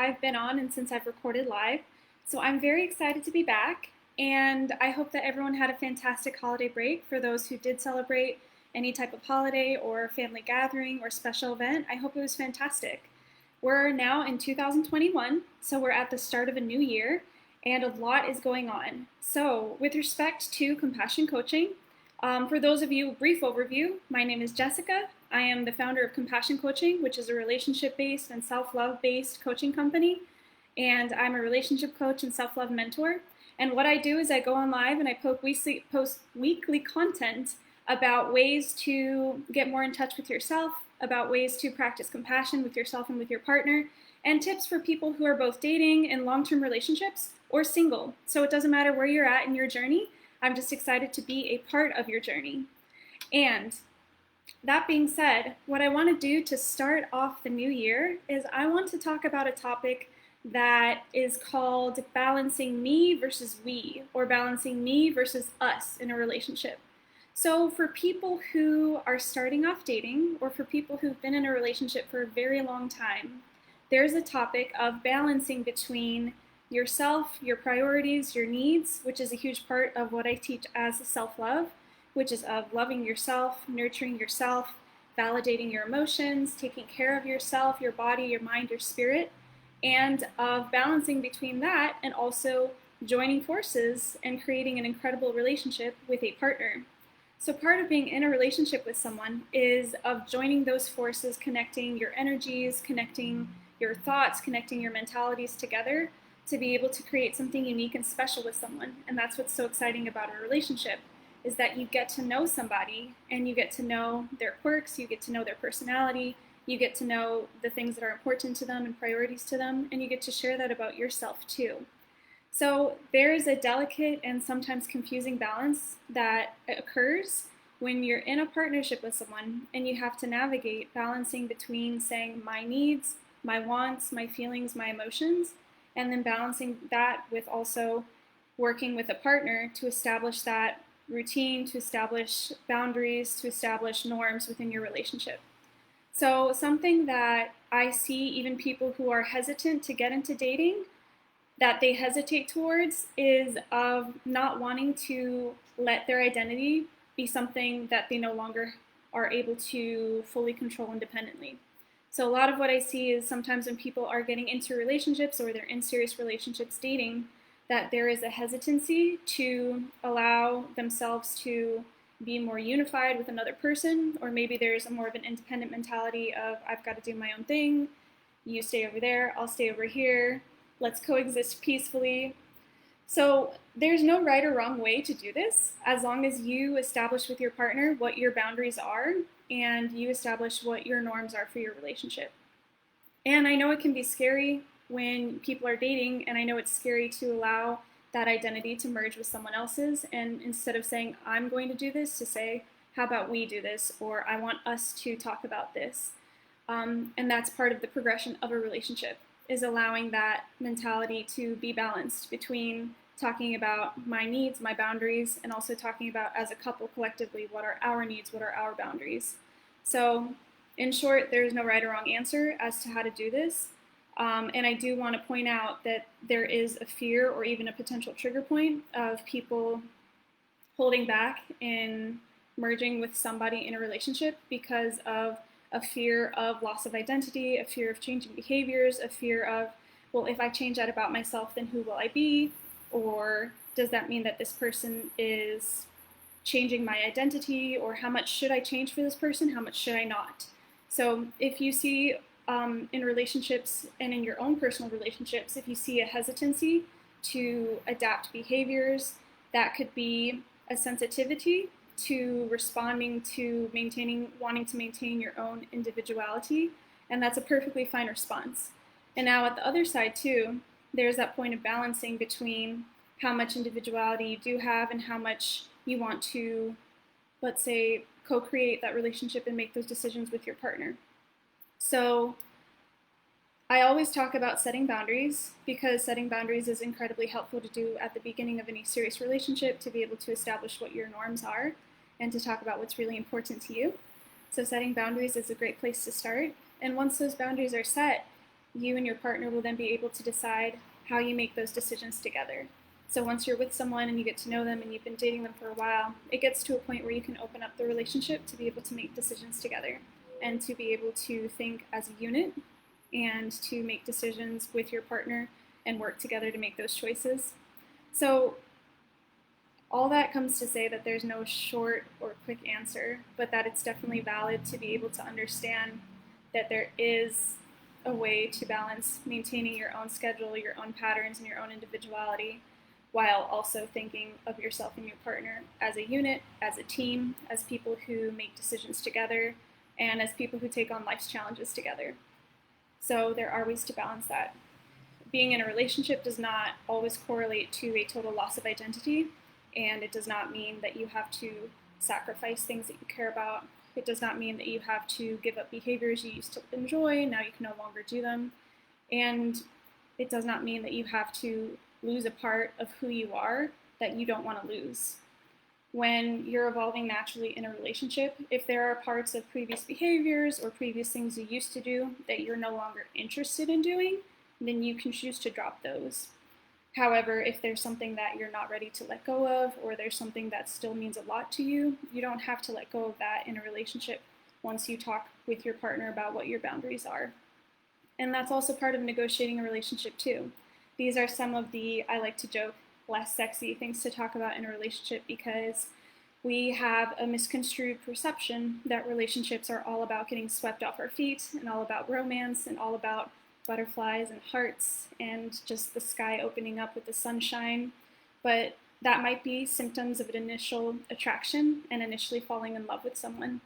I've been on and since I've recorded live. So I'm very excited to be back, and I hope that everyone had a fantastic holiday break. For those who did celebrate any type of holiday or family gathering or special event, I hope it was fantastic. We're now in 2021, so we're at the start of a new year, and a lot is going on. So, with respect to compassion coaching, for those of you, a brief overview. My name is Jessica. I am the founder of Compassion Coaching, which is a relationship-based and self-love-based coaching company. And I'm a relationship coach and self-love mentor. And what I do is I go on live and I post weekly content about ways to get more in touch with yourself, about ways to practice compassion with yourself and with your partner, and tips for people who are both dating in long-term relationships or single. So it doesn't matter where you're at in your journey. I'm just excited to be a part of your journey. And that being said, what I want to do to start off the new year is I want to talk about a topic that is called balancing me versus we, or balancing me versus us in a relationship. So for people who are starting off dating, or for people who've been in a relationship for a very long time, there's a topic of balancing between yourself, your priorities, your needs, which is a huge part of what I teach as self-love, which is of loving yourself, nurturing yourself, validating your emotions, taking care of yourself, your body, your mind, your spirit, and of balancing between that and also joining forces and creating an incredible relationship with a partner. So part of being in a relationship with someone is of joining those forces, connecting your energies, connecting your thoughts, connecting your mentalities together to be able to create something unique and special with someone. And that's what's so exciting about a relationship, is that you get to know somebody and you get to know their quirks, you get to know their personality, you get to know the things that are important to them and priorities to them, and you get to share that about yourself too. So there's a delicate and sometimes confusing balance that occurs when you're in a partnership with someone and you have to navigate balancing between saying my needs, my wants, my feelings, my emotions, and then balancing that with also working with a partner to establish that routine, to establish boundaries, to establish norms within your relationship. So something that I see even people who are hesitant to get into dating, that they hesitate towards, is of not wanting to let their identity be something that they no longer are able to fully control independently. So a lot of what I see is sometimes when people are getting into relationships or they're in serious relationships dating, that there is a hesitancy to allow themselves to be more unified with another person, or maybe there's a more of an independent mentality of I've got to do my own thing, you stay over there, I'll stay over here, let's coexist peacefully. So there's no right or wrong way to do this, as long as you establish with your partner what your boundaries are and you establish what your norms are for your relationship. And I know it can be scary when people are dating, and I know it's scary to allow that identity to merge with someone else's, and instead of saying I'm going to do this, to say how about we do this, or I want us to talk about this. And that's part of the progression of a relationship, is allowing that mentality to be balanced between talking about my needs, my boundaries, and also talking about as a couple collectively what are our needs, what are our boundaries. So in short, there's no right or wrong answer as to how to do this. And I do want to point out that there is a fear or even a potential trigger point of people holding back in merging with somebody in a relationship because of a fear of loss of identity, a fear of changing behaviors, a fear of, well, if I change that about myself, then who will I be? Or does that mean that this person is changing my identity? Or how much should I change for this person? How much should I not? So if you see in relationships and in your own personal relationships, if you see a hesitancy to adapt behaviors, that could be a sensitivity to responding to wanting to maintain your own individuality, and that's a perfectly fine response. And now at the other side too, there's that point of balancing between how much individuality you do have and how much you want to, let's say, co-create that relationship and make those decisions with your partner. So I always talk about setting boundaries, because setting boundaries is incredibly helpful to do at the beginning of any serious relationship, to be able to establish what your norms are and to talk about what's really important to you. So setting boundaries is a great place to start. And once those boundaries are set, you and your partner will then be able to decide how you make those decisions together. So once you're with someone and you get to know them and you've been dating them for a while, it gets to a point where you can open up the relationship to be able to make decisions together and to be able to think as a unit and to make decisions with your partner and work together to make those choices. So all that comes to say that there's no short or quick answer, but that it's definitely valid to be able to understand that there is a way to balance maintaining your own schedule, your own patterns, and your own individuality, while also thinking of yourself and your partner as a unit, as a team, as people who make decisions together, and as people who take on life's challenges together. So there are ways to balance that. Being in a relationship does not always correlate to a total loss of identity, and it does not mean that you have to sacrifice things that you care about. It does not mean that you have to give up behaviors you used to enjoy, now you can no longer do them. And it does not mean that you have to lose a part of who you are that you don't want to lose. When you're evolving naturally in a relationship, if there are parts of previous behaviors or previous things you used to do that you're no longer interested in doing, then you can choose to drop those. However, if there's something that you're not ready to let go of, or there's something that still means a lot to you, you don't have to let go of that in a relationship once you talk with your partner about what your boundaries are. And that's also part of negotiating a relationship too. These are some of the, I like to joke, less sexy things to talk about in a relationship, because we have a misconstrued perception that relationships are all about getting swept off our feet and all about romance and all about butterflies and hearts and just the sky opening up with the sunshine. But that might be symptoms of an initial attraction and initially falling in love with someone.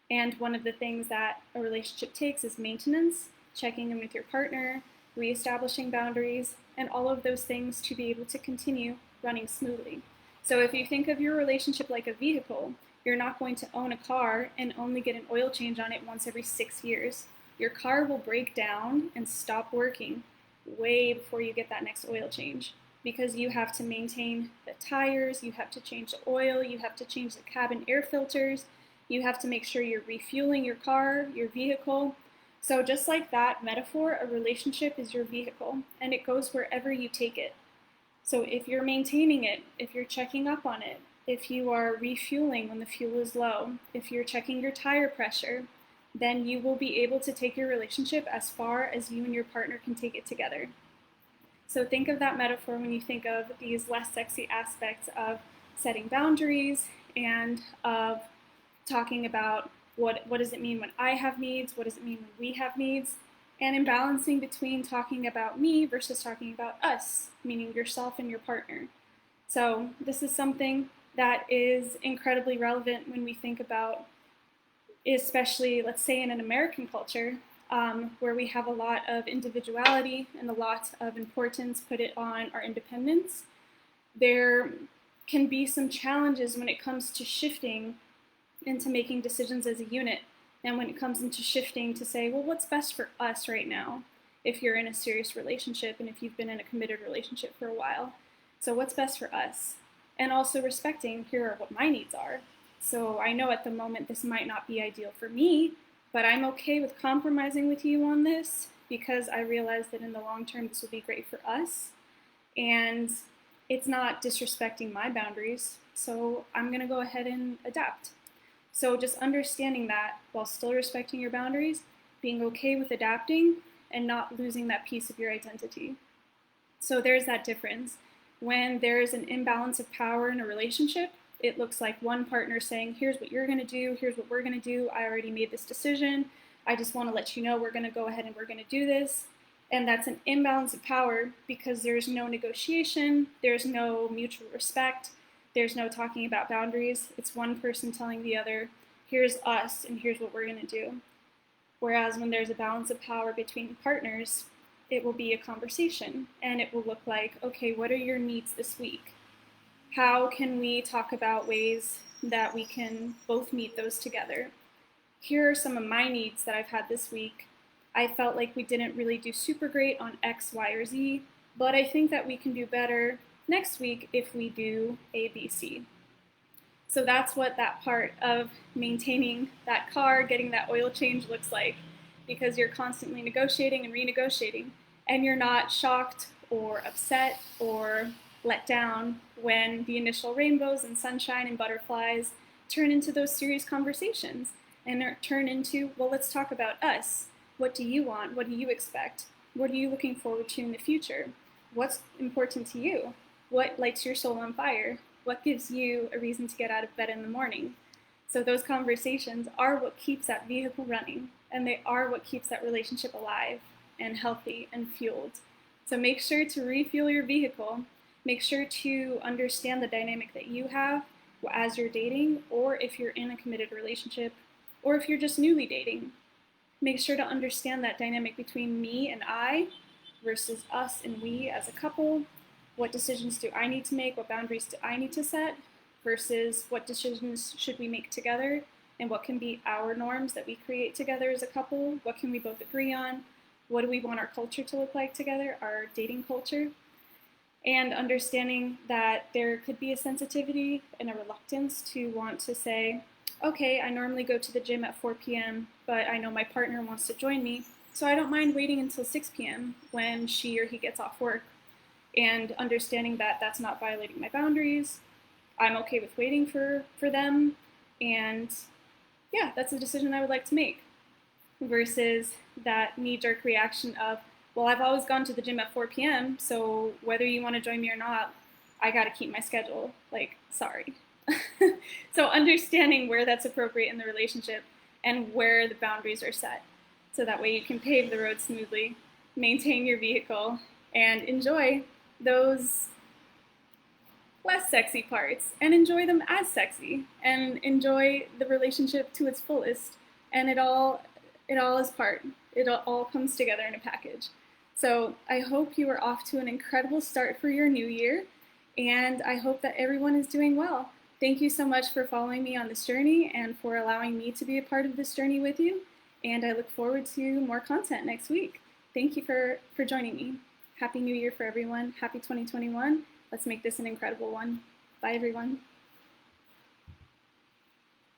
And one of the things that a relationship takes is maintenance, checking in with your partner, reestablishing boundaries, and all of those things to be able to continue running smoothly. So if you think of your relationship like a vehicle, you're not going to own a car and only get an oil change on it once every 6 years. Your car will break down and stop working way before you get that next oil change, because you have to maintain the tires, you have to change the oil, you have to change the cabin air filters, you have to make sure you're refueling your car, your vehicle. So just like that metaphor, a relationship is your vehicle, and it goes wherever you take it. So if you're maintaining it, if you're checking up on it, if you are refueling when the fuel is low, if you're checking your tire pressure, then you will be able to take your relationship as far as you and your partner can take it together. So think of that metaphor when you think of these less sexy aspects of setting boundaries and of talking about what does it mean when I have needs, what does it mean when we have needs, and in balancing between talking about me versus talking about us, meaning yourself and your partner. So this is something that is incredibly relevant when we think about, especially, let's say, in an American culture, where we have a lot of individuality and a lot of importance put it on our independence. There can be some challenges when it comes to shifting into making decisions as a unit, and when it comes into shifting to say, well, what's best for us right now, if you're in a serious relationship and if you've been in a committed relationship for a while. So what's best for us? And also respecting, here are what my needs are. So I know at the moment this might not be ideal for me, but I'm okay with compromising with you on this because I realize that in the long term this will be great for us, and it's not disrespecting my boundaries, so I'm going to go ahead and adapt. So just understanding that while still respecting your boundaries, being okay with adapting and not losing that piece of your identity. So there's that difference. When there's an imbalance of power in a relationship, it looks like one partner saying, here's what you're going to do, here's what we're going to do, I already made this decision, I just want to let you know we're going to go ahead and we're going to do this. And that's an imbalance of power because there's no negotiation, there's no mutual respect, there's no talking about boundaries. It's one person telling the other, here's us and here's what we're going to do. Whereas when there's a balance of power between partners, it will be a conversation and it will look like, okay, what are your needs this week? How can we talk about ways that we can both meet those together? Here are some of my needs that I've had this week. I felt like we didn't really do super great on X, Y, or Z, but I think that we can do better next week if we do A, B, C. So that's what that part of maintaining that car, getting that oil change looks like. because you're constantly negotiating and renegotiating, and you're not shocked or upset or let down when the initial rainbows and sunshine and butterflies turn into those serious conversations and turn into, well, let's talk about us. What do you want? What do you expect? What are you looking forward to in the future? What's important to you? What lights your soul on fire? What gives you a reason to get out of bed in the morning? So those conversations are what keeps that vehicle running, and they are what keeps that relationship alive and healthy and fueled. So make sure to refuel your vehicle. Make sure to understand the dynamic that you have as you're dating, or if you're in a committed relationship, or if you're just newly dating. Make sure to understand that dynamic between me and I versus us and we as a couple. What decisions do I need to make? What boundaries do I need to set? Versus what decisions should we make together? And what can be our norms that we create together as a couple? What can we both agree on? What do we want our culture to look like together, our dating culture? And understanding that there could be a sensitivity and a reluctance to want to say, okay, I normally go to the gym at 4 p.m., but I know my partner wants to join me, so I don't mind waiting until 6 p.m. when she or he gets off work. And understanding that that's not violating my boundaries, I'm okay with waiting for them, and yeah, that's a decision I would like to make. Versus that knee-jerk reaction of, well, I've always gone to the gym at 4 p.m., so whether you want to join me or not, I got to keep my schedule. Like, sorry. So understanding where that's appropriate in the relationship and where the boundaries are set. So that way you can pave the road smoothly, maintain your vehicle, and enjoy those less sexy parts, and enjoy them as sexy, and enjoy the relationship to its fullest. And it all is part. It all comes together in a package. So I hope you are off to an incredible start for your new year, and I hope that everyone is doing well. Thank you so much for following me on this journey and for allowing me to be a part of this journey with you, and I look forward to more content next week. Thank you for joining me. Happy New Year for everyone. Happy 2021. Let's make this an incredible one. Bye, everyone.